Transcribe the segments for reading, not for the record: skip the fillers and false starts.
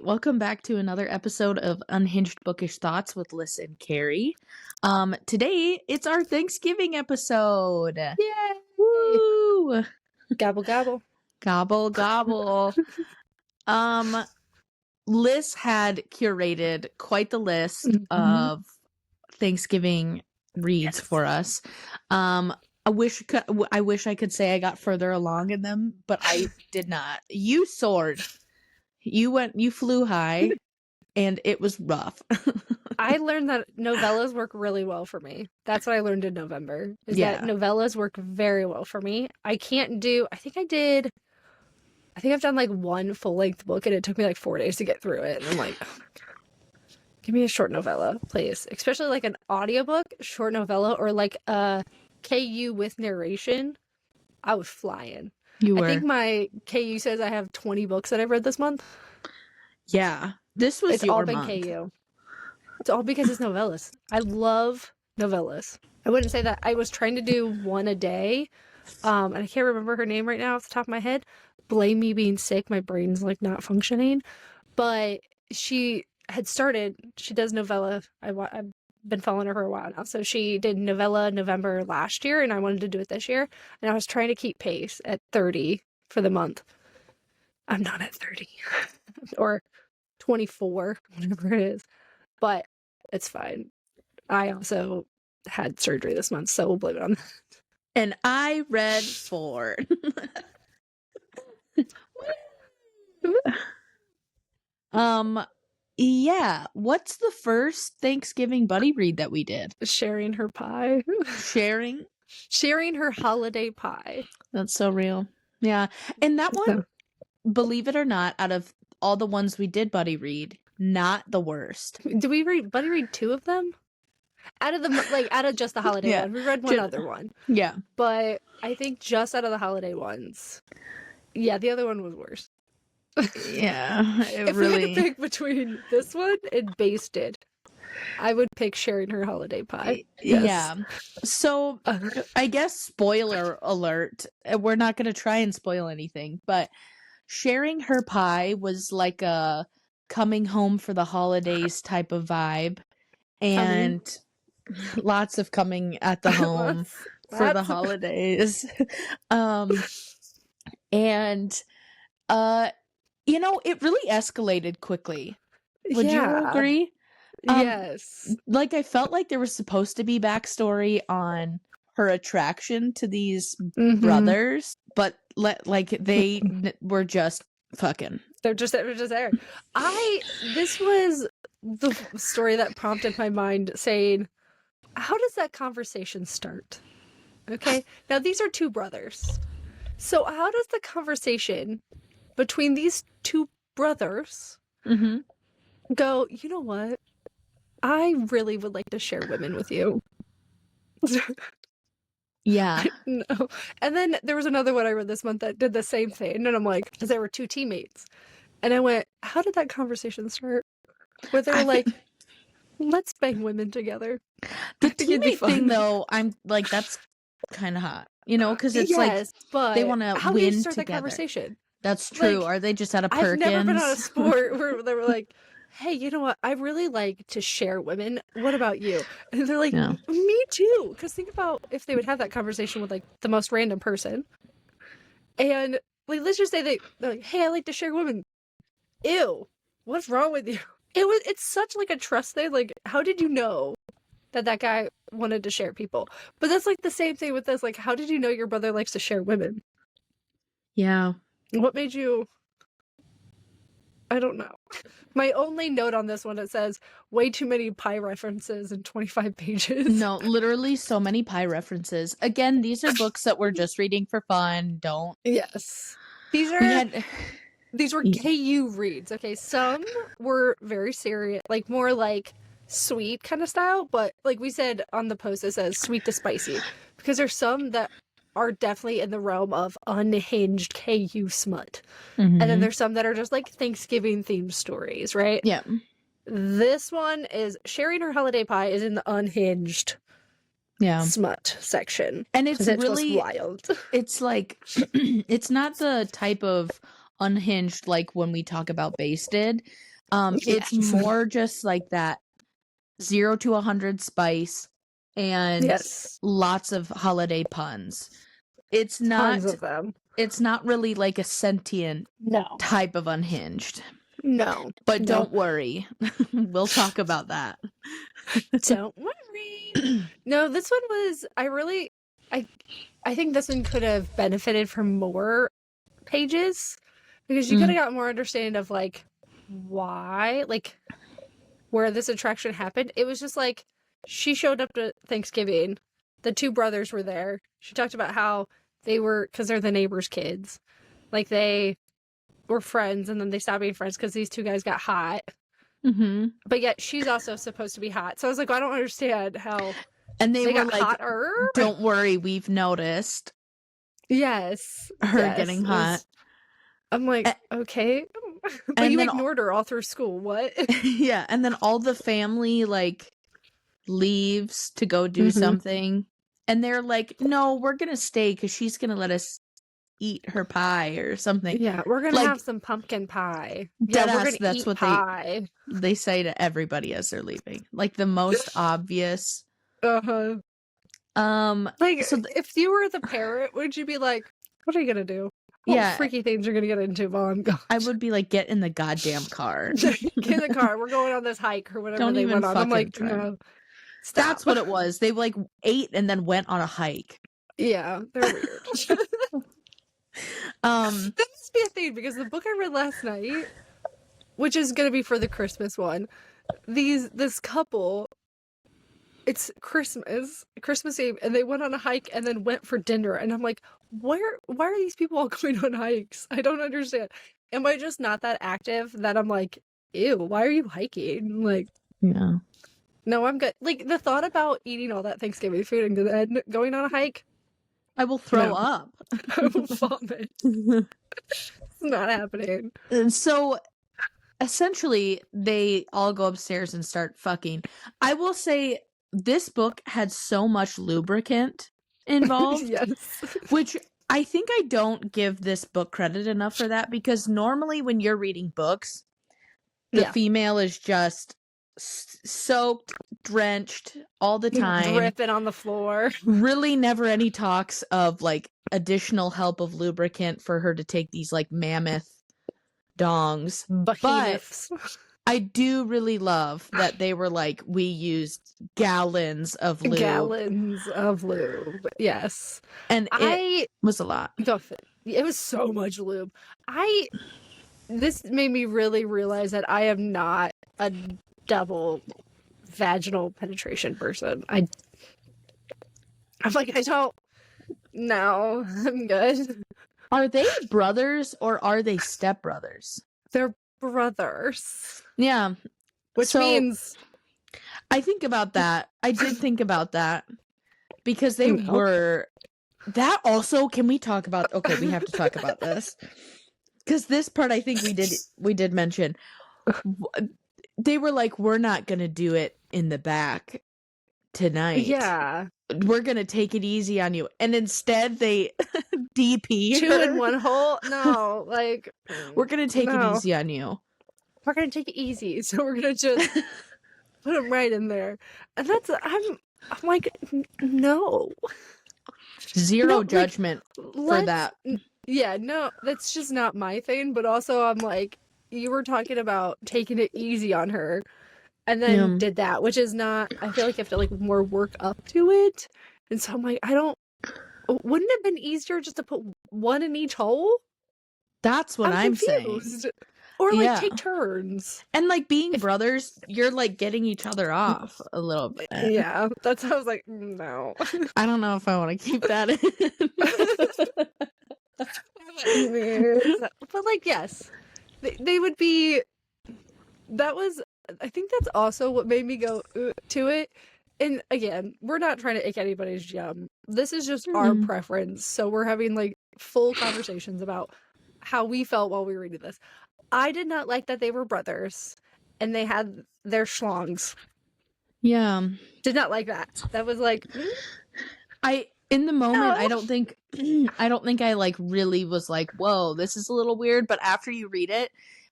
Welcome back to another episode of Unhinged Bookish Thoughts with Liz and Carrie. Today it's our Thanksgiving episode. Yay! Woo! Gobble gobble. Gobble gobble. Liz had curated quite the list of Thanksgiving reads for us. I wish I could say I got further along in them, but I did not. You soared. You flew high, and it was rough. I learned that novellas work really well for me. That's what I learned in November. That novellas work very well for me. I think I've done like one full-length book, and it took me like 4 days to get through it. And I'm like, oh my God, give me a short novella, please. Especially like an audiobook, short novella, or like a KU with narration. I was flying. You were. I think my KU says I have 20 books that I've read this month. Yeah. This was your month. It's all been KU. It's all because it's novellas. I love novellas. I wouldn't say that. I was trying to do one a day. And I can't remember her name right now off the top of my head. Blame me being sick. My brain's like not functioning. But she had started, she does novella. I've been following her for a while now. So she did novella November last year, and I wanted to do it this year. And I was trying to keep pace at 30 for the month. I'm not at 30 or 24, whatever it is. But it's fine. I also had surgery this month, so we'll blame it on that. And I read 4. Yeah. What's the first Thanksgiving buddy read that we did? Sharing her pie. Sharing her holiday pie. That's so real. Yeah. And that one, believe it or not, out of all the ones we did buddy read, not the worst. Did we buddy read 2 of them? Out of just the holiday one. We read one other one. Yeah. But I think just out of the holiday ones. Yeah, the other one was worse. Yeah. If we had to pick between this one and Basted, I would pick Sharing Her Holiday Pie. Yes. Yeah. So, I guess spoiler alert. We're not going to try and spoil anything, but Sharing Her Pie was like a coming home for the holidays type of vibe. And lots of coming at the home for the holidays. It really escalated quickly. Would you agree? Yes. Like, I felt like there was supposed to be backstory on her attraction to these brothers, but they were just fucking. They're just there. This was the story that prompted my mind saying, how does that conversation start? Okay. Now, these are 2 brothers. So how does the conversation between these 2 brothers go, you know what? I really would like to share women with you. Yeah. No. And then there was another one I read this month that did the same thing. And I'm like, because there were 2 teammates. And I went, how did that conversation start? Where they were like, let's bang women together. The teammate thing, though, I'm like, that's kind of hot. Because it's but they want to win together. How do you start that conversation? That's true. Are they just at a Perkins? I've never been on a sport where they were like, hey, you know what? I really like to share women. What about you? And they're like, me too. Because think about if they would have that conversation with like the most random person. And like, let's just say they're like, hey, I like to share women. Ew. What's wrong with you? It's such like a trust thing. Like, how did you know that guy wanted to share people? But that's like the same thing with this. Like, how did you know your brother likes to share women? Yeah. What made you? I don't know. My only note on this one, it says way too many pie references in 25 pages. No, literally so many pie references. Again, these are books that we're just reading for fun. Don't. Yes. These were KU reads. Okay, some were very serious, like more like sweet kind of style, but like we said on the post, it says sweet to spicy, because there's some that are definitely in the realm of unhinged KU smut. And then there's some that are just like Thanksgiving themed stories, right? Yeah. This one is Sharing Her Holiday Pie is in the unhinged smut section. And it's really wild. It's like, it's not the type of unhinged like when we talk about Basted. It's Yes. more just like that 0 to 100 spice and Yes. lots of holiday puns. It's Tons not of them. it's not really like a sentient No. type of Unhinged. No. But No. don't worry. We'll talk about that. Don't worry. No, this one was I think this one could have benefited from more pages because you could have got more understanding of like why, like where this attraction happened. It was just like she showed up to Thanksgiving. The two brothers were there. She talked about how they were, because they're the neighbors' kids, like they were friends and then they stopped being friends because these two guys got hot. Mm-hmm. But yet she's also supposed to be hot. So I was like, I don't understand how. And they were got like, hotter. don't worry, we've noticed Yes. her Yes. getting hot. I'm like, okay. But you ignored her all through school. What? Yeah. And then all the family like leaves to go do something. And they're like, no, we're going to stay because she's going to let us eat her pie or something. Yeah, we're going to like, have some pumpkin pie. Yeah, we're going to that's eat what pie. They say to everybody as they're leaving. Like the most obvious. Uh-huh. Like, so if you were the parent, would you be like, what are you going to do? What freaky things you're going to get into while I'm gone? I would be like, get in the goddamn car. Get in the car. We're going on this hike or whatever they went on. I'm like, no. Stop. That's what it was. They like ate and then went on a hike. Yeah, they're weird. That must be a thing because the book I read last night, which is going to be for the Christmas one, this couple, it's Christmas Eve, and they went on a hike and then went for dinner, and I'm like, why are these people all going on hikes? I don't understand. Am I just not that active that I'm like, ew, why are you hiking? Like, yeah. No, I'm good. Like, the thought about eating all that Thanksgiving food and then going on a hike, I will throw up. I will vomit. It's not happening. And so, essentially, they all go upstairs and start fucking. I will say, this book had so much lubricant involved. Yes. Which I think I don't give this book credit enough for that, because normally when you're reading books, the female is just soaked, drenched all the time, dripping on the floor. Really never any talks of like additional help of lubricant for her to take these like mammoth dongs. Behemoths. But I do really love that they were like, we used gallons of lube. Yes. And it was a lot. It was so much lube. This made me really realize that I am not a double vaginal penetration person. I'm like, I don't know. I'm good. Are they brothers or are they stepbrothers? They're brothers. Yeah. Which means I think about that. I did think about that because they were that also. Can we talk about, okay, we have to talk about this. Because this part, I think we did mention, they were like, we're not going to do it in the back tonight. Yeah. We're going to take it easy on you. And instead, they DP two in one hole? No, like, we're going to take it easy on you. We're going to take it easy. So we're going to just put them right in there. And I'm like, no. Zero judgment for that. Yeah, no, that's just not my thing. But also, I'm like, you were talking about taking it easy on her and then did that, which is not, I feel like you have to like more work up to it. And so I'm like, wouldn't it have been easier just to put one in each hole? That's what I'm saying. Or like take turns. And like being brothers, you're like getting each other off a little bit. Yeah, that's how I was like, no. I don't know if I want to keep that in. But like, yes, they would be. I think that's also what made me go to it. And again, we're not trying to ick anybody's yum. This is just our preference. So we're having like full conversations about how we felt while we were reading this. I did not like that they were brothers and they had their schlongs. Yeah. Did not like that. That was like, in the moment, I don't think I like really was like, whoa, this is a little weird. But after you read it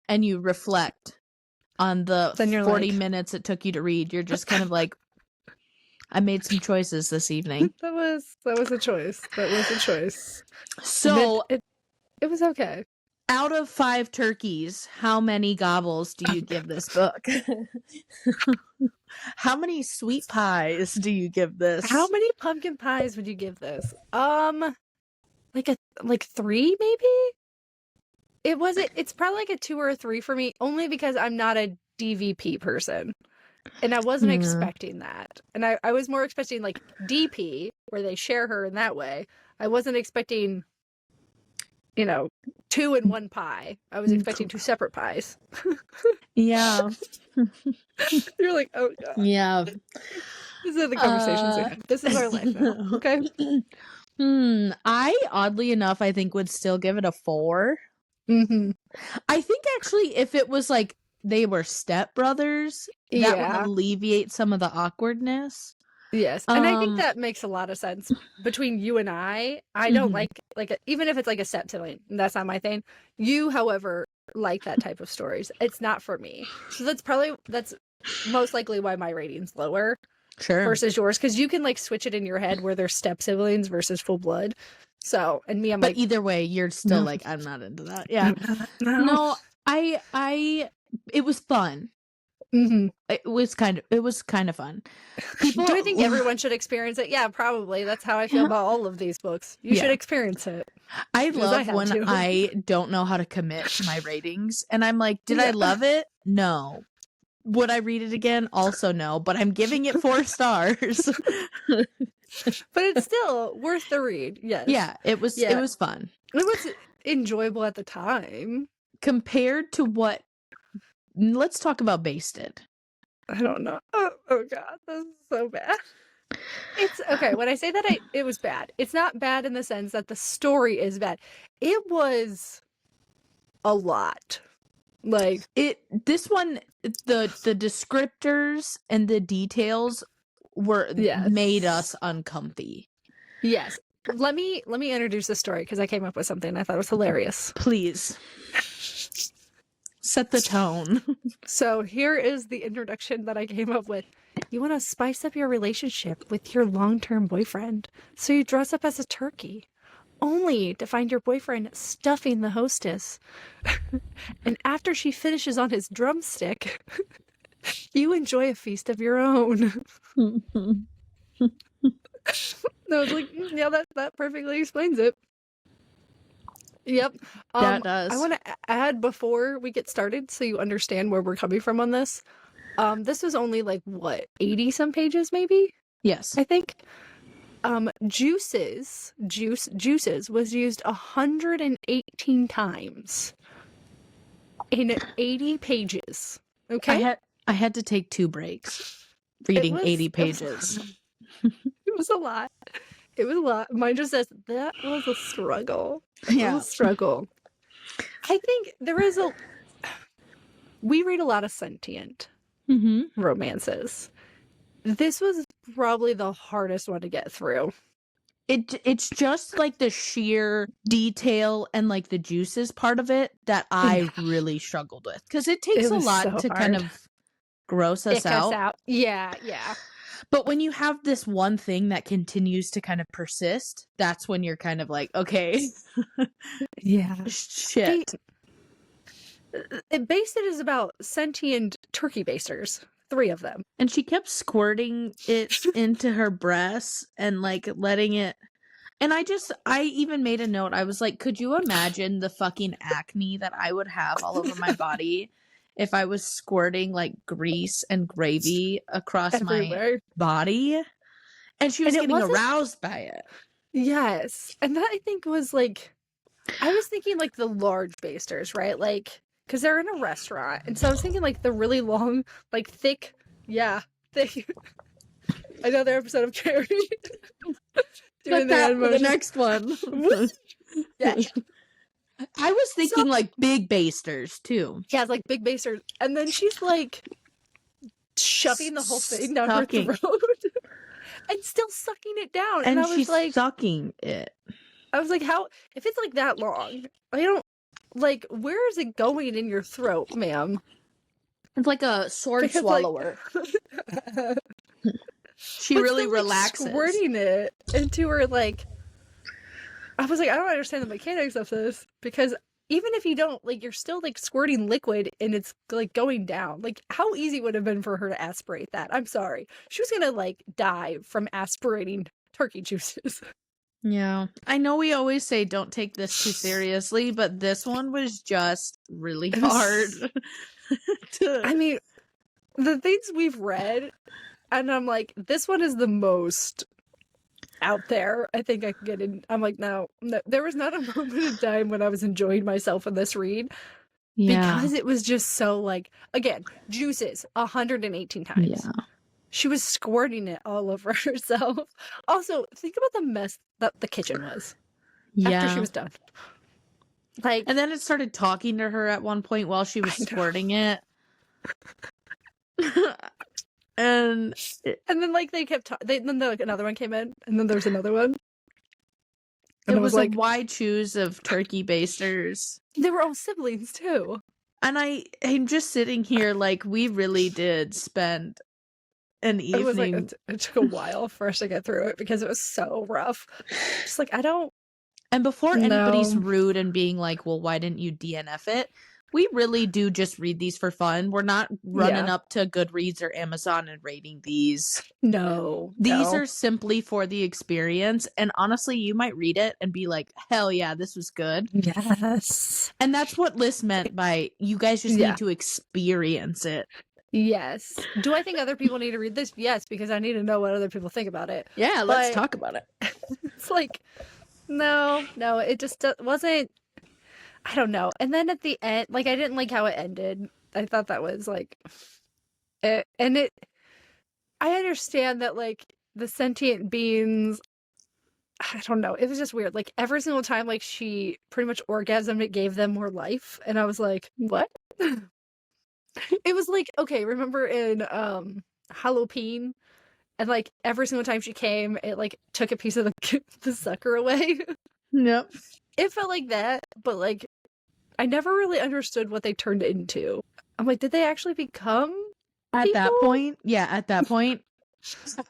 and you reflect, on the Then you're 40 like, minutes it took you to read. You're just kind of like, I made some choices this evening. that was a choice. That was a choice. So, It was okay. out of 5 turkeys, how many gobbles do you give this book? How many sweet pies do you give this? How many pumpkin pies would you give this? Like 3 maybe? It's probably like a 2 or a 3 for me, only because I'm not a DVP person. And I wasn't expecting that. And I was more expecting like DP, where they share her in that way. I wasn't expecting, 2 in 1 pie. I was expecting 2 separate pies. Yeah. You're like, oh god. Yeah. These are the conversations we have. This is our life now. Okay. I, oddly enough, I think would still give it a 4. Mm-hmm. I think actually if it was like they were stepbrothers, that would alleviate some of the awkwardness. Yes. And I think that makes a lot of sense between you and I. I don't like even if it's like a step sibling, that's not my thing. You, however, like that type of stories. It's not for me. So that's most likely why my rating's lower. Sure. Versus yours, because you can like switch it in your head where they're step siblings versus full blood. So, and me, I'm but like, either way, you're still like, I'm not into that. Yeah. No, it was fun. Mm-hmm. It was kind of fun. Do I think everyone should experience it? Yeah, probably. That's how I feel about all of these books. You should experience it. I love when I don't know how to commit to my ratings, and I'm like, did I love it? No. Would I read it again? Also no, but I'm giving it 4 stars. But it's still worth the read. Yes. Yeah, it was fun. It was enjoyable at the time. Compared to what, let's talk about Basted. I don't know. Oh god, this is so bad. It's okay. When I say that it was bad, it's not bad in the sense that the story is bad. It was a lot. Like this one, the descriptors and the details were made us uncomfy. Yes. Let me introduce the story because I came up with something I thought was hilarious. Please. Set the tone. So here is the introduction that I came up with. You want to spice up your relationship with your long-term boyfriend, so you dress up as a turkey, only to find your boyfriend stuffing the hostess. And after she finishes on his drumstick, you enjoy a feast of your own. I was like, yeah, that perfectly explains it. Yep. That does. I want to add before we get started so you understand where we're coming from on this. This was only like, what, 80 some pages maybe? Yes. I think. Juices was used 118 times in 80 pages. Okay? I had to take 2 breaks reading 80 pages. It was a lot. It was a lot. Mine just says, that was a struggle. Yeah. It was a struggle. I think we read a lot of sentient romances. This was probably the hardest one to get through. It's just like the sheer detail and like the juices part of it that I really struggled with, because it takes a lot to kind of gross us out. Yeah. But when you have this one thing that continues to kind of persist, that's when you're kind of like, okay. Yeah. Shit. Basted is about sentient turkey basters. 3 of them. And she kept squirting it into her breasts and like letting it. And I even made a note. I was like, could you imagine the fucking acne that I would have all over my body if I was squirting like grease and gravy across everywhere. My body? And she was getting aroused by it. Yes. And that I think was like, I was thinking like the large basters, right? Like, because they're in a restaurant. And so I was thinking like the really long, like thick. Another episode of Carrie. Doing that for the next one. Yeah. I was thinking like big basters too. Yeah, it's like big basters. And then she's like shoving the whole thing down her throat. And still sucking it down. And I was she's like, sucking it. I was like, how, if it's like that long, I don't, like, where is it going in your throat, ma'am? It's like a sword Because, swallower. She but really still, relaxes. squirting it into her, I was like, I don't understand the mechanics of this, because even if you don't, you're still, squirting liquid and it's, going down. How easy would it have been for her to aspirate that? I'm sorry. She was gonna, die from aspirating turkey juices. Yeah. I know we always say don't take this too seriously, but this one was just really hard. I mean, the things we've read, and I'm like, this one is the most out there I think I can get in. I'm like, no, there was not a moment in time when I was enjoying myself in this read, because it was just so, again, juices 118 times. Yeah. She was squirting it all over herself. Also, think about the mess that the kitchen was after she was done. And then it started talking to her at one point while she was squirting it. And then they kept then another one came in, and then there's another one. And it was like, why choose of turkey basters? They were all siblings too. And I'm just sitting here we really did spend an evening. It took a while for us to get through it because it was so rough. Just I don't. And before anybody's rude and being like, well, why didn't you DNF it? We really do just read these for fun. We're not running up to Goodreads or Amazon and rating these. No. These are simply for the experience. And honestly, you might read it and be like, hell yeah, this was good. Yes. And that's what Liz meant by you guys just need to experience it. Yes. Do I think other people need to read this? Yes, because I need to know what other people think about it. Yeah, let's talk about it. It's no, it just wasn't. I don't know. And then at the end, I didn't like how it ended. I thought that was I understand that the sentient beings, I don't know. It was just weird. Every single time she pretty much orgasmed, it gave them more life. And I was like, what? It was okay, remember in Halloween? And every single time she came, it took a piece of the sucker away. Yep. It felt like that, but I never really understood what they turned into. I'm like, did they actually become at that point? Yeah, at that point,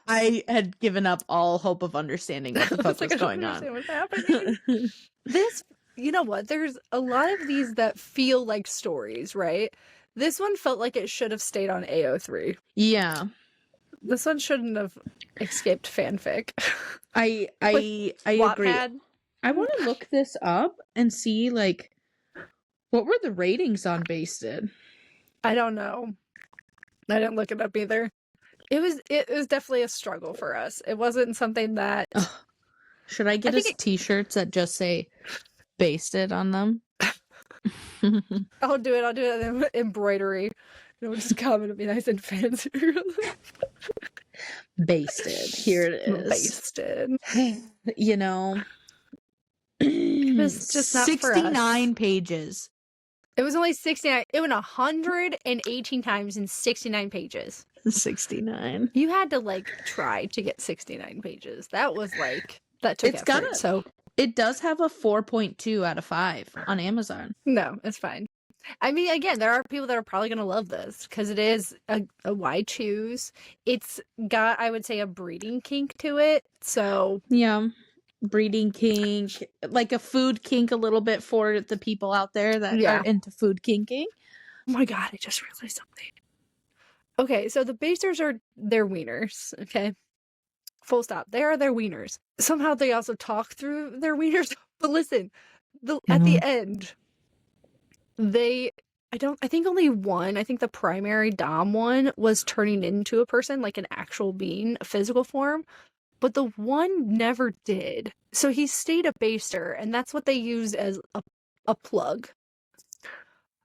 I had given up all hope of understanding what the fuck was going on. What's happening? This, you know what? There's a lot of these that feel like stories, right? This one felt like it should have stayed on AO3. Yeah. This one shouldn't have escaped fanfic. I agree. I want to look this up and see what were the ratings on Basted? I don't know. I didn't look it up either. It was definitely a struggle for us. It wasn't something that. Should I get us t-shirts that just say Basted on them? I'll do it in embroidery. We'll just come and be nice and fancy. Basted. Here it is. Basted. It was just not 69 pages. It was only 69. It went 118 times in 69 pages. 69. You had to try to get 69 pages. That was that took effort. So it does have a 4.2 out of 5 on Amazon. No, it's fine. I mean, again, there are people that are probably going to love this because it is a why choose. It's got, I would say, a breeding kink to it. So yeah, breeding kink, a food kink a little bit for the people out there that are into food kinking. Oh my god, I just realized something. Okay, so the basters are their wieners, okay? Full stop. They are their wieners. Somehow they also talk through their wieners. But listen, at the end, I think only one, I think the primary dom one was turning into a person, an actual being, a physical form. But the one never did. So he stayed a baster, and that's what they used as a plug.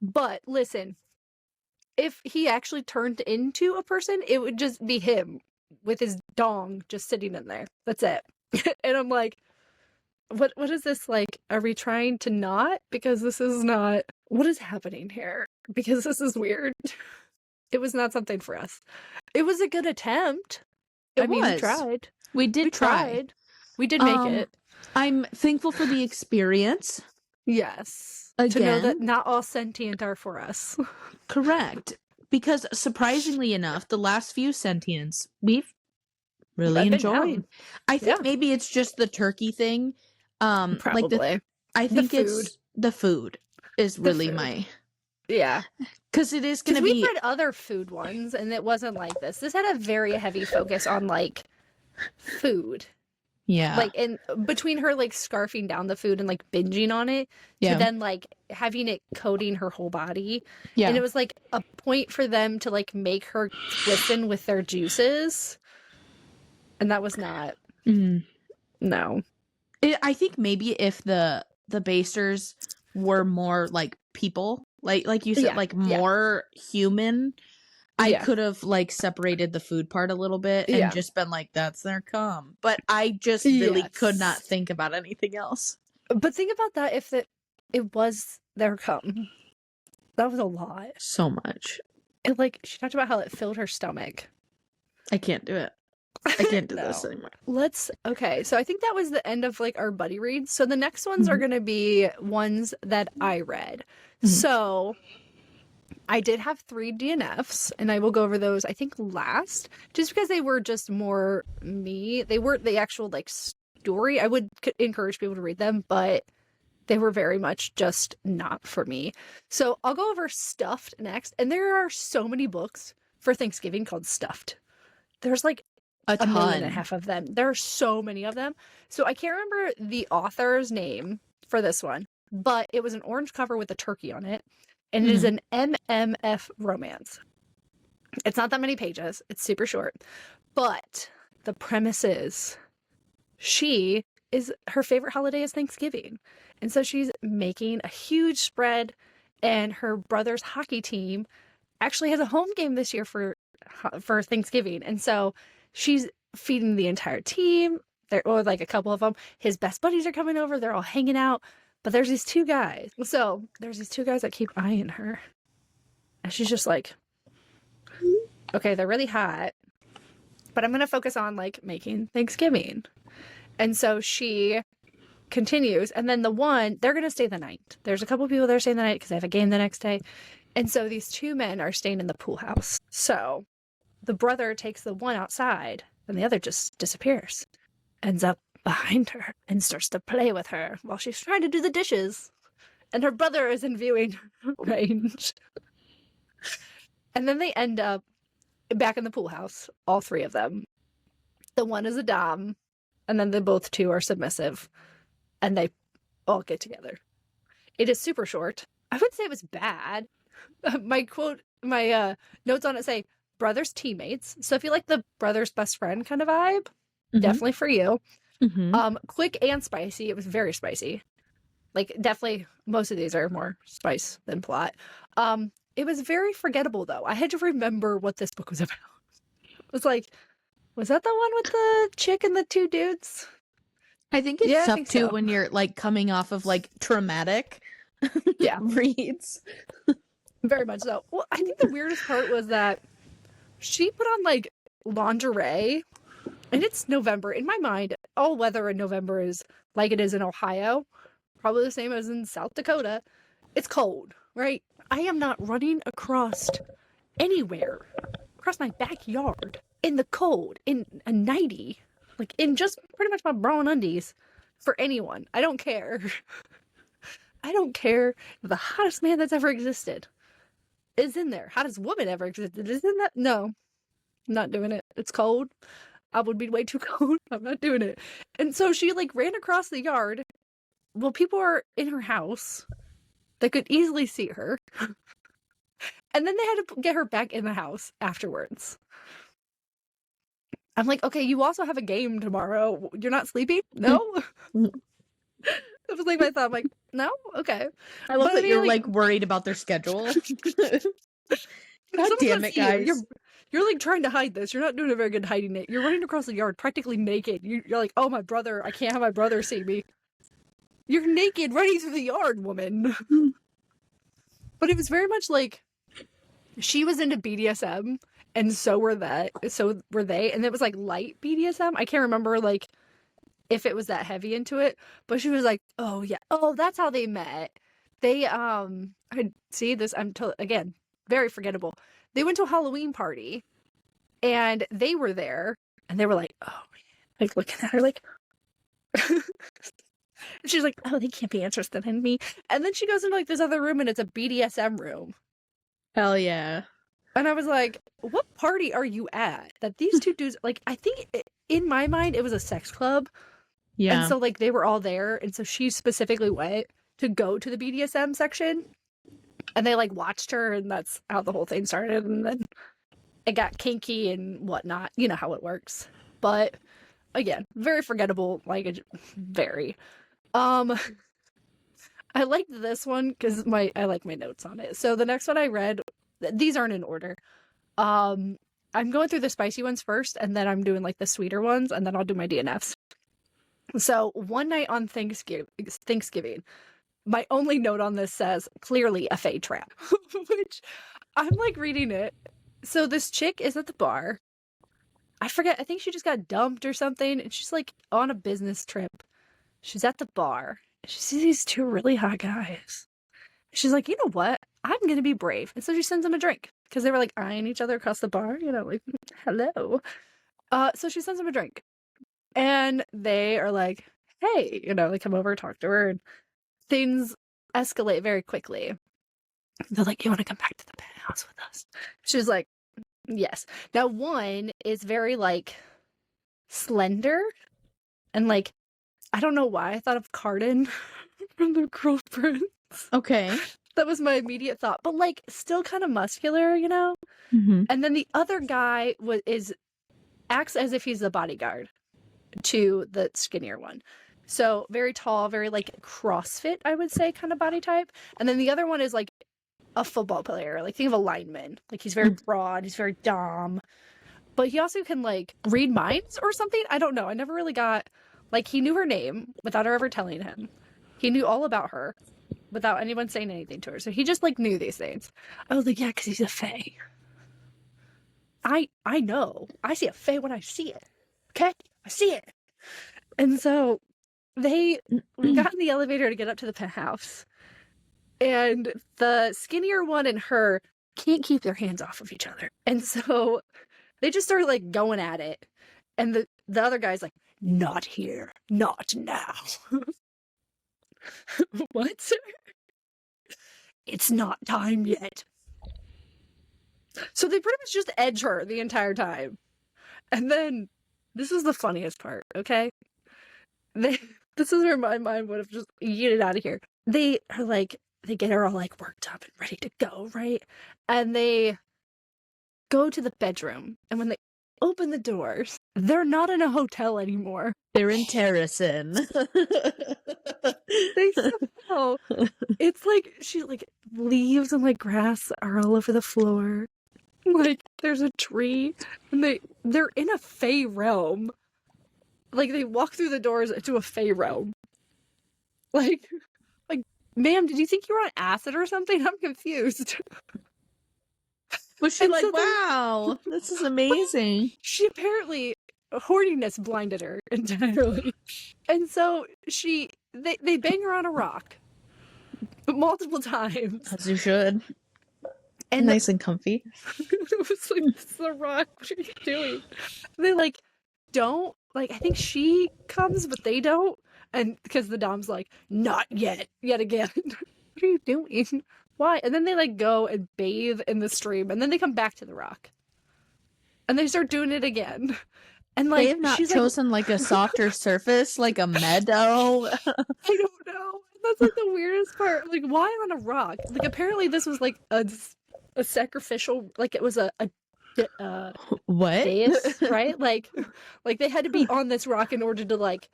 But listen, if he actually turned into a person, it would just be him with his dong just sitting in there. That's it. And I'm like, what is this Are we trying to not? Because this is not. What is happening here? Because this is weird. It was not something for us. It was a good attempt. We tried. We tried. We did make it. I'm thankful for the experience. Yes. Again. To know that not all sentient are for us. Correct. Because surprisingly enough, the last few Sentients we've really I've been enjoyed. down. I Yeah, think maybe it's just the turkey thing. Like probably. I The think food. it's the food is The really food. my, Yeah. because it is Because gonna we've be, read other food ones, and it wasn't like this. This had a very heavy focus on, like, food. yeah, Like, in between her, like, scarfing down the food and, like, binging on it, to yeah, then, like, having it coating her whole body. And yeah. it was, like, a point for them to, like, make her glisten with their juices. And that was not. Mm. No. I think maybe if the basters were more like people, like you said, Yeah. like Yeah. more human, I Yeah. could have like separated the food part a little bit and Yeah. just been like, that's their cum. But I just really could not Yes. think about anything else. But think about that if it was their cum. That was a lot. So much. And, like, she talked about how it filled her stomach. I can't do it. I can't do this No. anymore. Okay, so I think that was the end of, like, our buddy reads. So the next ones are Mhm. gonna be ones that I read. Mhm. So I did have 3 DNFs, and I will go over those, I think, last, just because they were just more me. They weren't the actual, like, story. I would encourage people to read them, but they were very much just not for me. So I'll go over Stuffed next, and there are so many books for Thanksgiving called Stuffed. There's, like, A 1.5 ton. million of them. There are so many of them. So I can't remember the author's name for this one, but it was an orange cover with a turkey on it, and it is Mhm. an MMF romance. It's not that many pages. It's super short. But the premise is her favorite holiday is Thanksgiving. And so she's making a huge spread, and her brother's hockey team actually has a home game this year for Thanksgiving. And so she's feeding the entire team. Or like a couple of them. His best buddies are coming over. They're all hanging out. But there's these 2 guys. So there's these 2 guys that keep eyeing her. And she's just like, okay, they're really hot, but I'm going to focus on, like, making Thanksgiving. And so she continues. And then they're going to stay the night. There's a couple people that are staying the night because they have a game the next day. And so these 2 men are staying in the pool house. So the brother takes the one outside, and the other just disappears. Ends up behind her and starts to play with her while she's trying to do the dishes. And her brother is in viewing range. And then they end up back in the pool house, all 3 of them. The one is a dom, and then the both 2 are submissive, and they all get together. It is super short. I wouldn't say it was bad. My notes on it say brothers teammates. So if you like the brothers best friend kind of vibe, definitely for you. Quick and spicy. It was very spicy. Like, definitely most of these are more spice than plot. It was very forgettable though. I had to remember what this book was about. It was like, was that the one with the chick and the 2 dudes? I think it's Yeah, I tough think too so. when you're like coming off of like traumatic Yeah. reads. Very much so. Well, I think the weirdest part was that she put on, like, lingerie, and it's November. In my mind, all weather in November is like it is in Ohio, probably the same as in South Dakota. It's cold, right? I am not running across anywhere, across my backyard, in the cold, in a nightie, like, in just pretty much my bra and undies, for anyone. I don't care. I don't care if the hottest man that's ever existed is in there. Hottest woman ever existed is in that. No, I'm not doing it. It's cold. I would be way too cold. I'm not doing it. And so she, like, ran across the yard. Well, people are in her house. They could easily see her. And then they had to get her back in the house afterwards. I'm like, okay, you also have a game tomorrow. You're not sleeping? No? That was, like, my thought. I'm like, no? Okay. I love But I that mean, you're like, like worried about their schedule. if God someone's damn gonna it, see you, guys. you're like trying to hide this. You're not doing a very good hiding it. You're running across the yard practically naked. You're like, oh, my brother, I can't have my brother see me. You're naked running through the yard, woman. But it was very much like she was into BDSM, and so were they, and it was like light BDSM. I can't remember, like, if it was that heavy into it, but she was like, oh yeah, oh, that's how they met. They I see this, again, very forgettable. they went to a Halloween party and they were there and they were like, oh, like looking at her like, and she's like, oh, they can't be interested in me. And then she goes into like this other room and it's a BDSM room. Hell yeah. And I was like, what party are you at? That these two dudes, like, I think in my mind, it was a sex club. Yeah. And so, like, they were all there. And so she specifically went to go to the BDSM section. And they, like, watched her. And that's how the whole thing started. And then it got kinky and whatnot. You know how it works. But, again, very forgettable. Like, very. I liked this one because I like my notes on it. So the next one I read, these aren't in order. I'm going through the spicy ones first, and then I'm doing like the sweeter ones, and then I'll do my DNFs. So one night on Thanksgiving, my only note on this says clearly a fae trap, which I'm like reading it. So this chick is at the bar. I forget. I think she just got dumped or something, and she's like on a business trip. She's at the bar. She sees these two really hot guys. She's like, you know what? I'm going to be brave. And so she sends them a drink because they were like eyeing each other across the bar, you know, like, hello. So she sends them a drink and they are like, hey, you know, they come over, talk to her, and things escalate very quickly. They're like, you want to come back to the penthouse with us? She's like, yes. Now, one is very like slender and like, I don't know why I thought of Carden from the Girlfriends. Okay. That was my immediate thought, but like still kind of muscular, you know? Mm-hmm. And then the other guy acts as if he's the bodyguard to the skinnier one. So very tall, very like CrossFit, I would say, kind of body type. And then the other one is like a football player. Like think of a lineman. Like he's very broad, he's very dom. But he also can like read minds or something. I don't know. I never really got like he knew her name without her ever telling him. He knew all about her without anyone saying anything to her. So he just like knew these things. I was like, yeah, because he's a fae. I know. I see a fae when I see it. Okay? I see it. And so we got in the elevator to get up to the penthouse. And the skinnier one and her can't keep their hands off of each other. And so they just started like going at it. And the other guy's like, not here. Not now. What, sir? It's not time yet. So they pretty much just edge her the entire time. And then, this is the funniest part, okay? This is where my mind would have just yeeted out of here. They are like, they get her all like worked up and ready to go, right? And they go to the bedroom. And when they open the doors, they're not in a hotel anymore. They're in Terracin. They somehow, it's like she like leaves and like grass are all over the floor. Like there's a tree and they're in a fae realm. Like they walk through the doors into a fae realm. Like ma'am, did you think you were on acid or something? I'm confused. Was she And like, so wow, this is amazing? She apparently horniness blinded her entirely. And so they bang her on a rock multiple times. As you should. And Nice and comfy. it was like, this is a rock. What are you doing? They like don't like. I think she comes, but they don't. And because the dom's like, not yet again. What are you doing? Why? And then they like go and bathe in the stream, and then they come back to the rock, and they start doing it again. And like they have not she's chosen like a softer surface, like a meadow. I don't know. That's like the weirdest part. Like, why on a rock? Like, apparently this was like a sacrificial. Like, it was a What? dais, right? Like they had to be on this rock in order to like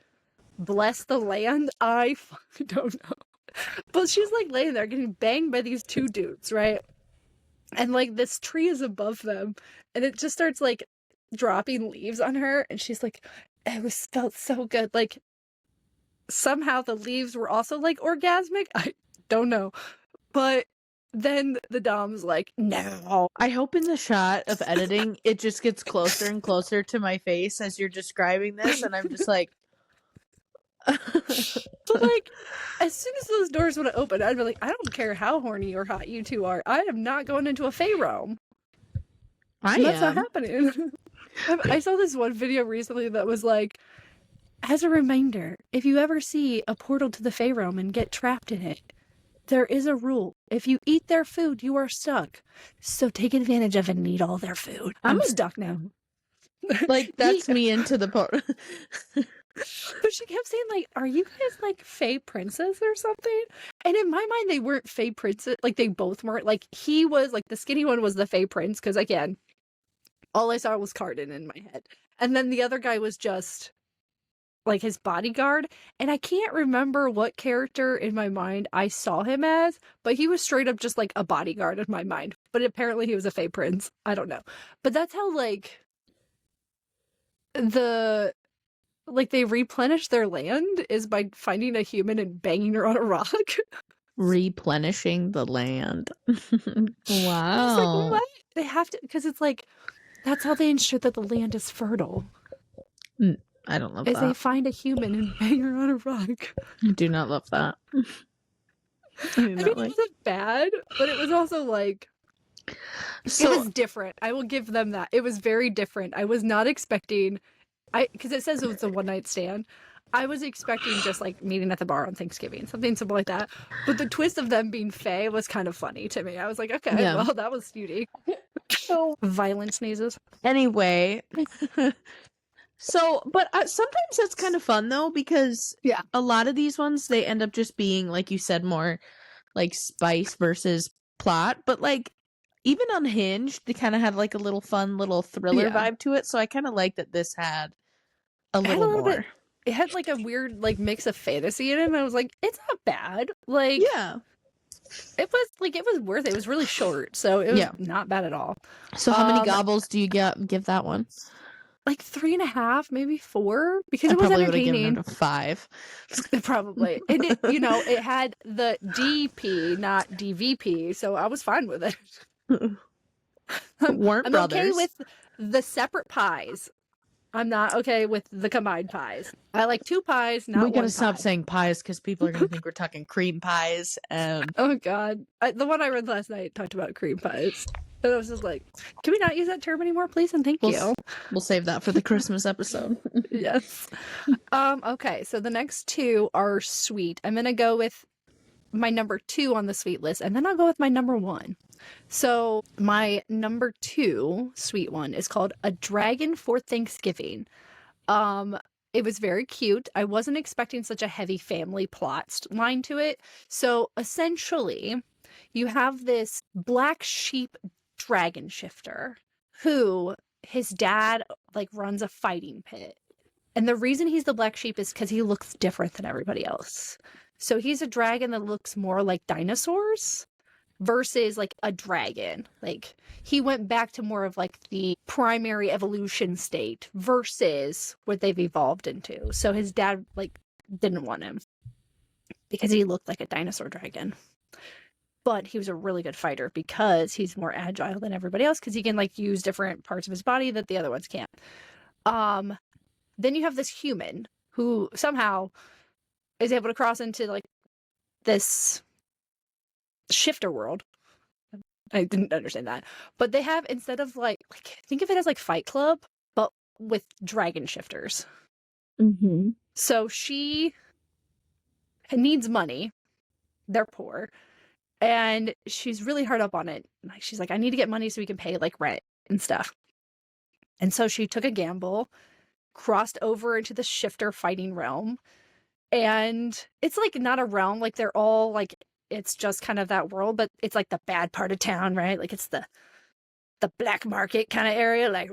bless the land. I don't know. But she's like laying there getting banged by these two dudes, right? And like this tree is above them, and it just starts like dropping leaves on her, and she's like, it felt so good. Like somehow the leaves were also like orgasmic. I don't know. But then the dom's like, no. I hope in the shot of editing it just gets closer and closer to my face as you're describing this, and I'm just like But like, as soon as those doors would have opened, I'd be like, I don't care how horny or hot you two are. I am not going into a fae realm. I And that's not am. happening. I saw this one video recently that was like, as a reminder, if you ever see a portal to the Fey realm and get trapped in it, there is a rule. If you eat their food, you are stuck. So take advantage of it and eat all their food. I'm stuck now. Like, that's me into the part. But she kept saying, like, are you guys like Fey princes or something? And in my mind, they weren't Fey princes. Like, they both weren't. Like, he was, like, the skinny one was the Fey prince, because, again, all I saw was Cardin in my head. And then the other guy was just, like, his bodyguard. And I can't remember what character in my mind I saw him as, but he was straight up just, like, a bodyguard in my mind. But apparently he was a Fey prince. I don't know. But that's how, like, they replenish their land is by finding a human and banging her on a rock. Replenishing the land. I was like, Wow. what? They have to, because it's like, that's how they ensure that the land is fertile. I don't love Is they that. find a human and bang her on a rock. I do not love that. I mean, it wasn't bad, but it was also like, so, it was different. I will give them that. It was very different. I was not expecting, because it says it was a one-night stand. I was expecting just like meeting at the bar on Thanksgiving, something simple like that. But the twist of them being Fae was kind of funny to me. I was like, okay, Yeah. well, that was unique. So Violent sneezes. anyway, but sometimes that's kind of fun though, because Yeah. a lot of these ones, they end up just being, like you said, more like spice versus plot. But like even Unhinged, they kind of had like a little fun little thriller vibe to it. So I kind of like that this had a little more. Bit, it had like a weird like mix of fantasy in it, and I was like, it's not bad. Like, yeah, it was worth it. It was really short, so it was not bad at all. So how many gobbles do you give that one? Like 3.5, maybe 4, because I it was probably entertaining. Would have given it a 5. Probably. And it, it had the DP, not DVP, so I was fine with it. Weren't I'm brothers. okay with the separate pies. I'm not okay with the combined pies. I like 2 pies, not 1 pie. We gotta stop saying pies because people are gonna think we're talking cream pies. Oh god, the one I read last night talked about cream pies, and I was just like, "Can we not use that term anymore, please?" And thank you. We'll save that for the Christmas episode. Yes. Okay, so the next 2 are sweet. I'm gonna go with my number 2 on the sweet list, and then I'll go with my number 1. So my number 2 sweet one is called A Dragon for Thanksgiving. It was very cute. I wasn't expecting such a heavy family plot line to it. So essentially, you have this black sheep dragon shifter who his dad like runs a fighting pit. And the reason he's the black sheep is because he looks different than everybody else. So he's a dragon that looks more like dinosaurs versus like a dragon. Like he went back to more of like the primary evolution state versus what they've evolved into. So his dad like didn't want him because he looked like a dinosaur dragon. But he was a really good fighter because he's more agile than everybody else because he can like use different parts of his body that the other ones can't. Then you have this human who somehow is able to cross into like this shifter world. I didn't understand that. But they have, instead of like think of it as like Fight Club, but with dragon shifters. Mm-hmm. So she needs money. They're poor. And she's really hard up on it. Like she's like, I need to get money so we can pay like rent and stuff. And so she took a gamble, crossed over into the shifter fighting realm. And it's like not a realm, like they're all like, it's just kind of that world, but it's like the bad part of town, right? Like it's the black market kind of area. Like,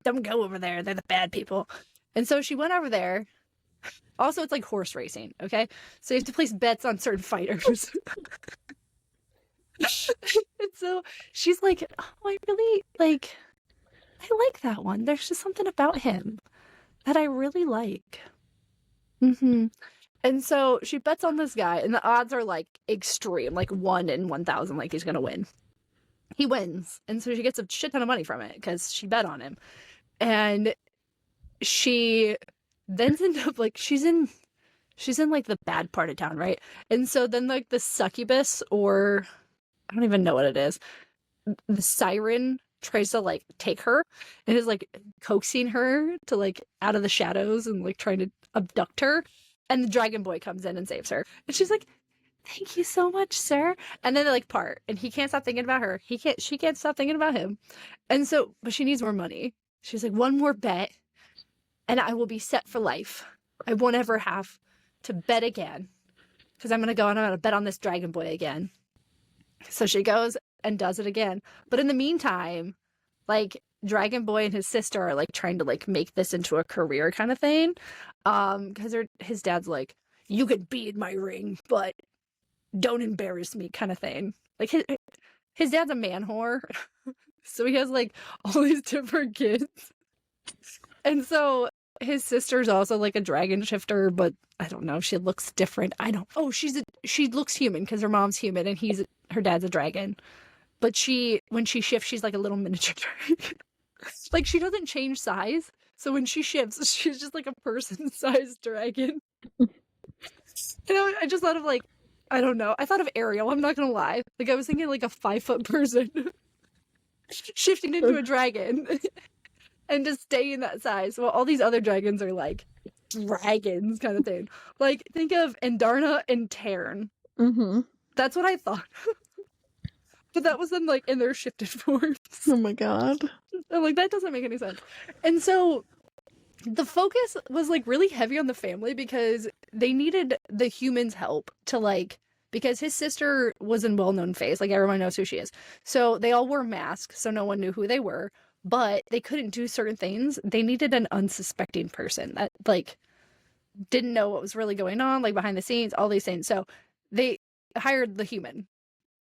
don't go over there. They're the bad people. And so she went over there. Also, it's like horse racing, okay? So you have to place bets on certain fighters. And so she's like, oh, I really like that one. There's just something about him that I really like. And so she bets on this guy, and the odds are like extreme, like 1 in 1,000, like he's gonna win. He wins, and so she gets a shit ton of money from it because she bet on him. And she then ends up like she's in like the bad part of town, right? And so then like the succubus, or I don't even know what it is, the siren tries to like take her and is like coaxing her to like out of the shadows and like trying to abduct her. And the dragon boy comes in and saves her. And she's like, thank you so much, sir. And then they like part and he can't stop thinking about her. She can't stop thinking about him. And so, but she needs more money. She's like, one more bet and I will be set for life. I won't ever have to bet again because I'm going to go and I'm going to bet on this dragon boy again. So she goes and does it again. But in the meantime, like Dragon Boy and his sister are like trying to like make this into a career kind of thing. Because his dad's like, you can be in my ring, but don't embarrass me kind of thing. Like his dad's a man whore. So he has like all these different kids. And so his sister's also like a dragon shifter, but I don't know. She looks different. She looks human because her mom's human and her dad's a dragon. But when she shifts, she's like a little miniature dragon. Like she doesn't change size. So when she shifts, she's just like a person-sized dragon. I just thought of like, I don't know. I thought of Ariel. I'm not gonna lie. Like I was thinking like a 5-foot person shifting into a dragon and just staying that size. Well, all these other dragons are like dragons kind of thing. Like think of Andarna and Tarn. Mm-hmm. That's what I thought. But that was them like in their shifted forms. Oh my god. I'm like, that doesn't make any sense. And so the focus was like really heavy on the family because they needed the humans' help to like, because his sister was in well-known face, like everyone knows who she is. So they all wore masks, so no one knew who they were, but they couldn't do certain things. They needed an unsuspecting person that like didn't know what was really going on, like behind the scenes, all these things. So they hired the human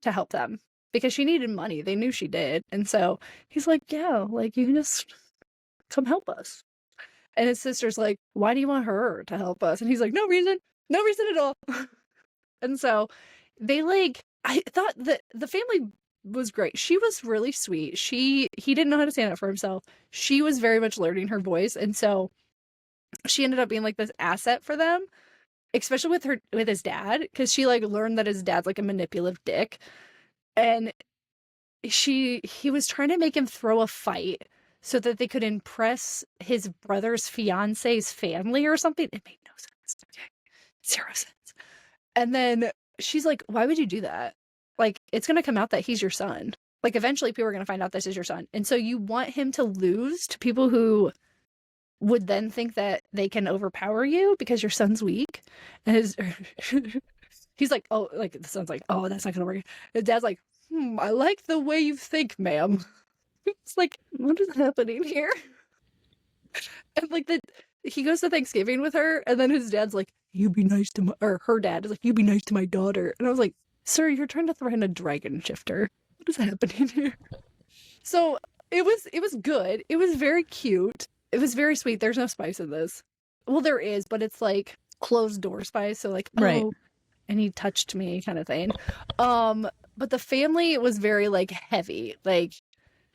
to help them because she needed money. They knew she did. And so he's like, yeah, like you can just come help us. And his sister's like, why do you want her to help us? And he's like, no reason at all. And so they like, I thought that the family was great. She was really sweet. He didn't know how to stand up for himself. She was very much learning her voice. And so she ended up being like this asset for them, especially with his dad, because she like learned that his dad's like a manipulative dick. And he was trying to make him throw a fight so that they could impress his brother's fiance's family or something. It made no sense. Okay. 0 sense. And then she's like, why would you do that? Like, it's going to come out that he's your son. Like, eventually people are going to find out this is your son. And so you want him to lose to people who would then think that they can overpower you because your son's weak. And he's like, oh, like the son's like, oh, that's not going to work. His dad's like, I like the way you think, ma'am. It's like, what is happening here? And like he goes to Thanksgiving with her, and then his dad's like, you be nice to or her dad is like, you be nice to my daughter. And I was like, sir, you're trying to threaten a dragon shifter. What is happening here? So it was good. It was very cute. It was very sweet. There's no spice in this. Well, there is, but it's like closed door spice. So like, Right. oh, and he touched me kind of thing. But the family was very like heavy, like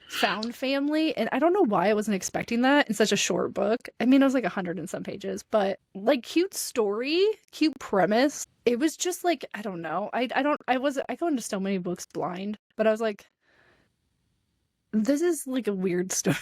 found family. And I don't know why I wasn't expecting that in such a short book. I mean, it was like 100 and some pages, but like cute story, cute premise. It was just like, I don't know. I go into so many books blind, but I was like, this is like a weird story.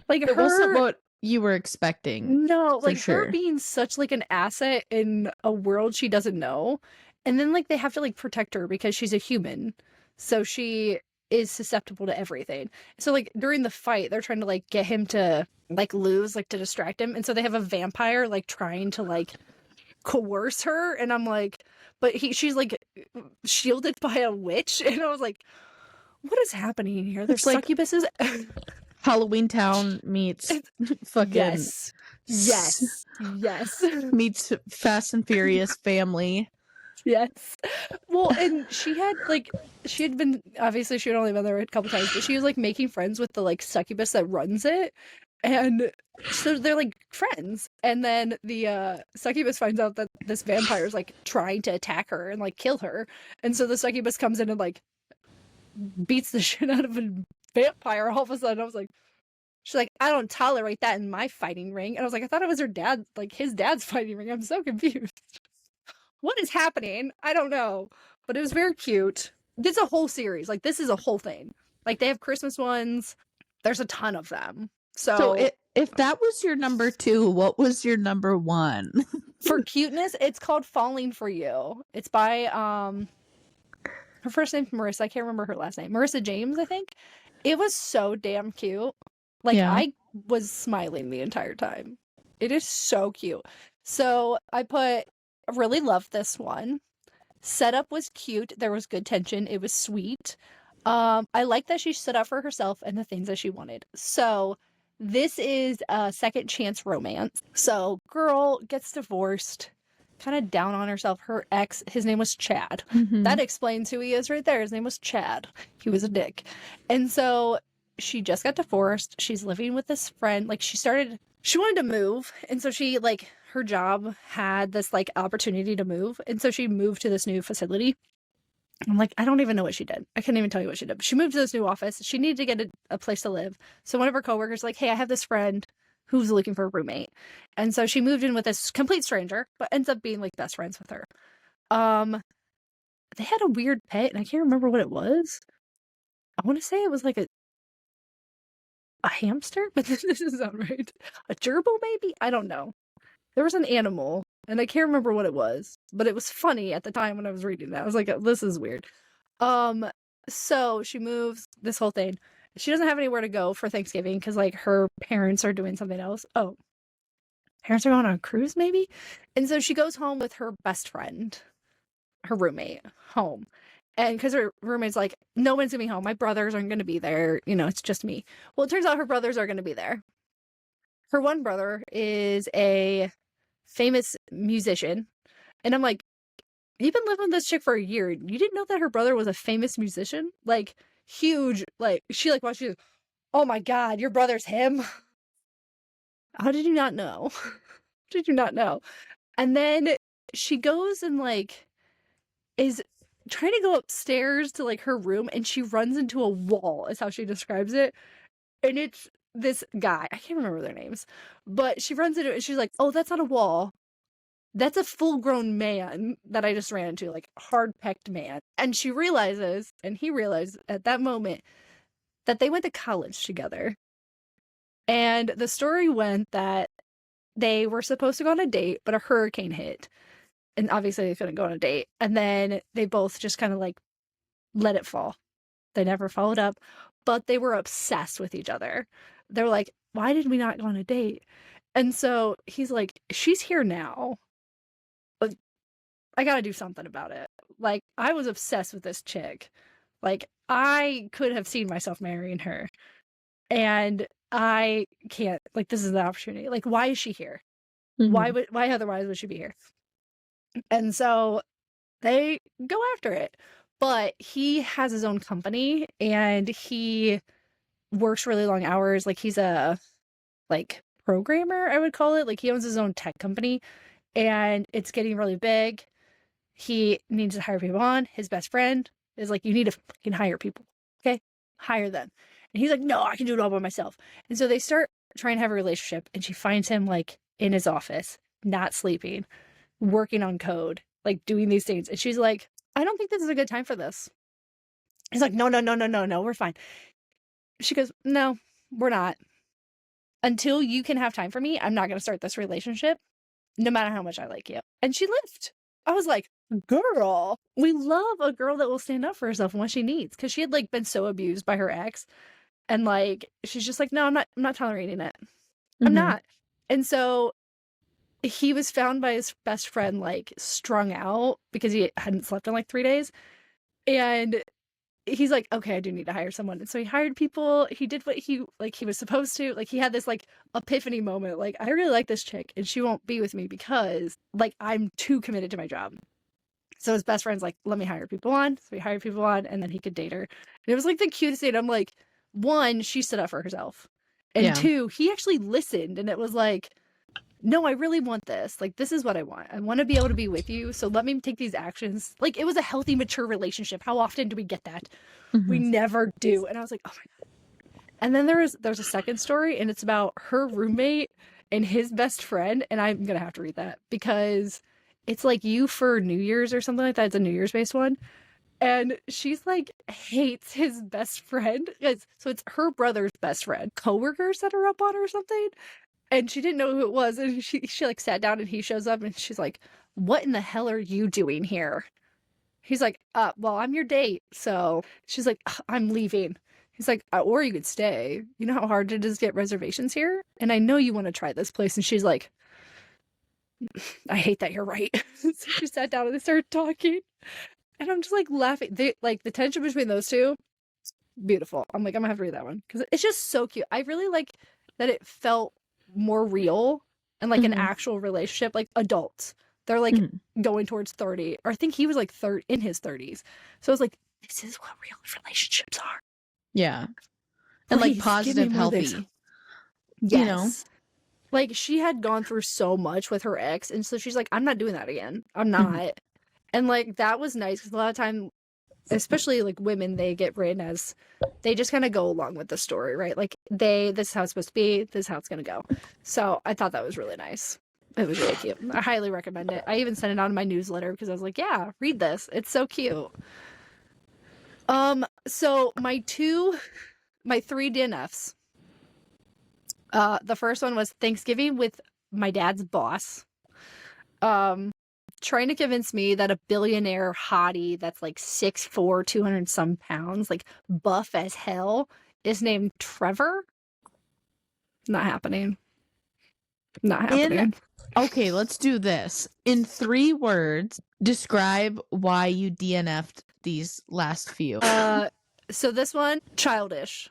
Like It wasn't what you were expecting. No, like sure. her being such like an asset in a world she doesn't know. And then like they have to like protect her because she's a human. So she is susceptible to everything. So like during the fight, they're trying to like get him to like lose, like to distract him. And so they have a vampire like trying to like coerce her. And I'm like, but she's like shielded by a witch. And I was like, what is happening here? There's like succubuses. Halloween Town meets fucking yes meets Fast and Furious family. Yes. Well, and she had been, obviously she had only been there a couple times, but she was like making friends with the like succubus that runs it. And so they're like friends. And then the succubus finds out that this vampire is like trying to attack her and like kill her. And so the succubus comes in and like beats the shit out of a vampire all of a sudden. I was like, she's like, I don't tolerate that in my fighting ring. And I was like, I thought it was her dad, like his dad's fighting ring. I'm so confused. What is happening? I don't know. But it was very cute. This is a whole series. Like, this is a whole thing. Like they have Christmas ones. There's a ton of them. So So if that was your number 2, what was your number 1? for cuteness, it's called Falling for You. It's by her first name's Marissa. I can't remember her last name. Marissa James, I think. It was so damn cute. Like Yeah. I was smiling the entire time. It is so cute. So I really loved this one. Setup was cute. There was good tension. It was sweet. I like that she stood up for herself and the things that she wanted. So this is a second chance romance. So girl gets divorced, kind of down on herself. Her ex, his name was Chad. Mhm. That explains who he is right there. His name was Chad. He was a dick. And so she just got divorced. She's living with this friend. Like she wanted to move. And so she her job had this like opportunity to move. And so she moved to this new facility. I'm like, I don't even know what she did. I couldn't even tell you what she did. But she moved to this new office. She needed to get a place to live. So one of her coworkers like, hey, I have this friend who's looking for a roommate. And so she moved in with this complete stranger, but ends up being like best friends with her. They had a weird pet, and I can't remember what it was. I want to say it was like a hamster, but this doesn't sound right. A gerbil, maybe? I don't know. There was an animal, and I can't remember what it was, but it was funny at the time when I was reading that. I was like, this is weird. So she moves, this whole thing. She doesn't have anywhere to go for Thanksgiving because like her parents are doing something else. Oh, parents are going on a cruise maybe? And so she goes home with her best friend, her roommate, home. And because her roommate's like, no one's gonna be home. My brothers aren't gonna be there. You know, it's just me. Well, it turns out her brothers are gonna be there. Her one brother is a famous musician. And I'm like, you've been living with this chick for a year. You didn't know that her brother was a famous musician? Like, huge. Like, she like watched you. Oh my God, your brother's him? How did you not know? Did you not know? And then she goes and like is trying to go upstairs to like her room and she runs into a wall, is how she describes it. And it's this guy. I can't remember their names. But she runs into it and she's like, oh, that's not a wall. That's a full-grown man that I just ran into, like hard-pecked man. And she realizes, and he realized at that moment, that they went to college together. And the story went that they were supposed to go on a date, but a hurricane hit. And obviously they couldn't go on a date. And then they both just kind of like let it fall. They never followed up, but they were obsessed with each other. They're like, why did we not go on a date? And so he's like, she's here now. But I gotta do something about it. Like, I was obsessed with this chick. Like, I could have seen myself marrying her. And I can't. Like, this is the opportunity. Like, why is she here? Mhm. Why otherwise would she be here? And so they go after it. But he has his own company and he works really long hours. Like he's a like programmer, I would call it. Like he owns his own tech company and it's getting really big. He needs to hire people on. His best friend is like, you need to fucking hire people. Okay? Hire them. And he's like, no, I can do it all by myself. And so they start trying to have a relationship and she finds him like in his office, not sleeping, working on code, like doing these things. And she's like, I don't think this is a good time for this. He's like, no, no, no, no, no, no, we're fine. She goes, no, we're not. Until you can have time for me, I'm not going to start this relationship, no matter how much I like you. And she left. I was like, girl, we love a girl that will stand up for herself and what she needs. Because she had like been so abused by her ex. And like, she's just like, no, I'm not tolerating it. I'm Mhm. not. And so he was found by his best friend, like strung out because he hadn't slept in like 3 days. And he's like, okay, I do need to hire someone. And so he hired people. He did what he was supposed to. Like he had this like epiphany moment. Like, I really like this chick and she won't be with me because like I'm too committed to my job. So his best friend's like, let me hire people on. So he hired people on and then he could date her. And it was like the cutest thing. I'm like, one, she stood up for herself. And Yeah. two, he actually listened and it was like, no, I really want this. Like, this is what I want. I want to be able to be with you. So let me take these actions. Like, it was a healthy, mature relationship. How often do we get that? We Mhm. never do. And I was like, oh my God. And then there's a second story, and it's about her roommate and his best friend. And I'm going to have to read that because it's like You for New Year's or something like that. It's a New Year's based one. And she's like hates his best friend. So it's her brother's best friend. Coworkers set her up on her or something. And she didn't know who it was. And she like sat down and he shows up and she's like, what in the hell are you doing here? He's like, well, I'm your date. So she's like, I'm leaving. He's like, or you could stay. You know how hard it is to get reservations here? And I know you want to try this place. And she's like, I hate that you're right. So she sat down and they started talking. And I'm just like laughing. Like the tension between those two, beautiful. I'm like, I'm gonna have to read that one because it's just so cute. I really like that it felt more real and like an actual relationship, like adults. They're like going towards 30, or I think he was like in his 30s. So I was like, this is what real relationships are. Yeah. And like positive, healthy. Yes. You know? Like she had gone through so much with her ex, and so she's like, I'm not doing that again. I'm not. And like that was nice because a lot of time, especially like women, they get written as they just kind of go along with the story, right? Like this is how it's supposed to be, this is how it's gonna go. So I thought that was really nice. It was really cute. I highly recommend it. I even sent it out in my newsletter because I was like, yeah, read this. It's so cute. So my 3 DNFs. The first one was Thanksgiving with my dad's boss. Trying to convince me that a billionaire hottie that's like 6'4", 200 some pounds, like buff as hell, is named Trevor. Not happening. Not happening. Okay, let's do this. In 3 words, describe why you DNF'd these last few. So this one, childish.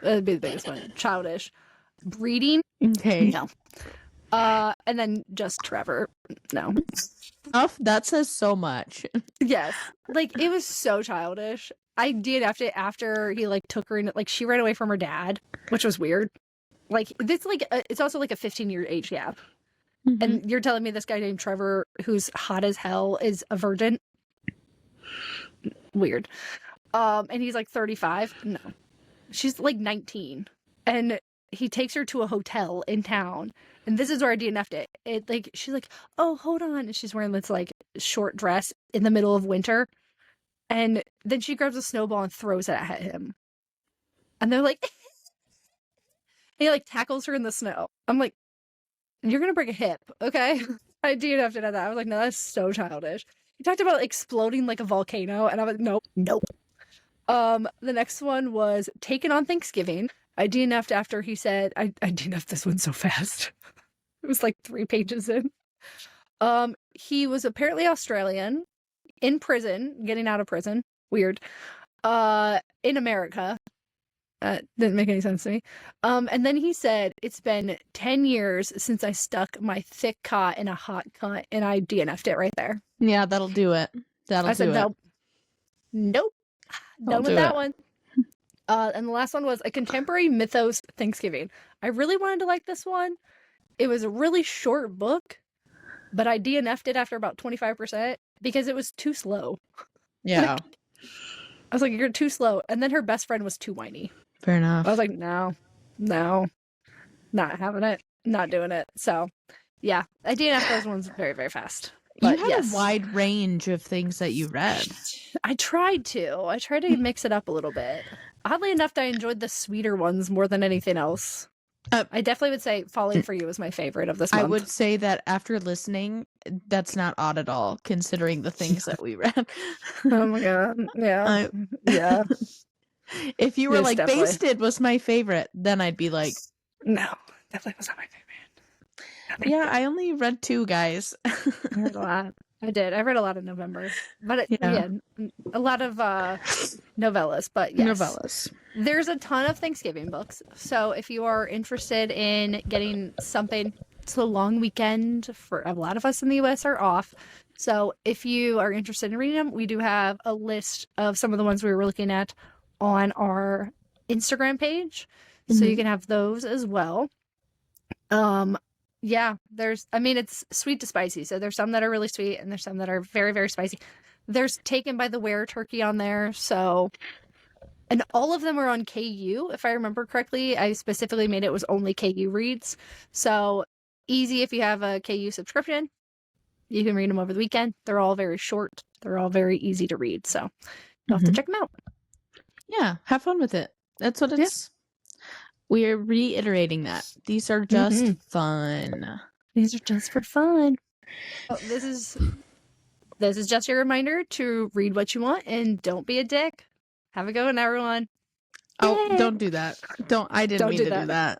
That'd be the biggest one. Childish. Breeding. Okay. No. And then just Trevor. No. That says so much. Yes. Like, it was so childish. I DNF'd it after he, like, took her in. Like, she ran away from her dad, which was weird. Like, this, like, it's also, like, a 15-year age gap. And you're telling me this guy named Trevor, who's hot as hell, is a virgin? Weird. And he's, like, 35? No. She's, like, 19. And he takes her to a hotel in town. And this is where I DNF'd it. Like, she's like, oh, hold on. And she's wearing this, like, short dress in the middle of winter. And then she grabs a snowball and throws it at him. And they're like, he, like, tackles her in the snow. I'm like, you're going to break a hip, okay? I DNF'd it at that. I was like, no, that's so childish. He talked about exploding like a volcano. And I was like, nope. The next one was Taken on Thanksgiving. I DNF'd after he said, I DNF'd this one so fast. It was like 3 pages in. He was apparently Australian, in prison, getting out of prison. Weird. In America. Didn't make any sense to me. And then he said, it's been 10 years since I stuck my thick cot in a hot cunt, and I DNF'd it right there. Yeah, that'll do it. I said, nope. Done with that one. And the last one was A Contemporary Mythos Thanksgiving. I really wanted to like this one. It was a really short book, but I DNF'd it after about 25% because it was too slow. Yeah. Like, I was like, you're too slow. And then her best friend was too whiny. Fair enough. I was like, no, not having it, not doing it. So, yeah, I DNF'd those ones very, very fast. But you had a wide range of things that you read. I tried to mix it up a little bit. Oddly enough, I enjoyed the sweeter ones more than anything else. I definitely would say Falling for You was my favorite of this month. I would say that after listening, that's not odd at all, considering the things that we read. Oh my god. Yeah. Yeah. If you were like, definitely. Basted was my favorite, then I'd be like, no, definitely was not my favorite. Yeah, I only read 2, guys. I read a lot. I did. I read a lot of November. But yeah, a lot of novellas. But yes. Novellas. There's a ton of Thanksgiving books. So if you are interested in getting something, it's a long weekend. For a lot of us in the US are off. So if you are interested in reading them, we do have a list of some of the ones we were looking at on our Instagram page. So you can have those as well. Yeah, it's sweet to spicy. So there's some that are really sweet and there's some that are very, very spicy. There's Taken by the Were Turkey on there. So, and all of them are on KU. If I remember correctly, I specifically made it was only KU reads. So easy if you have a KU subscription. You can read them over the weekend. They're all very short. They're all very easy to read, so you'll have to check them out. Yeah, have fun with it. That's what it's. We're reiterating that. These are just fun. These are just for fun. Oh, this is just your reminder to read what you want and don't be a dick. Have a good one, everyone. Oh, Yay! don't do that. I didn't mean to do that.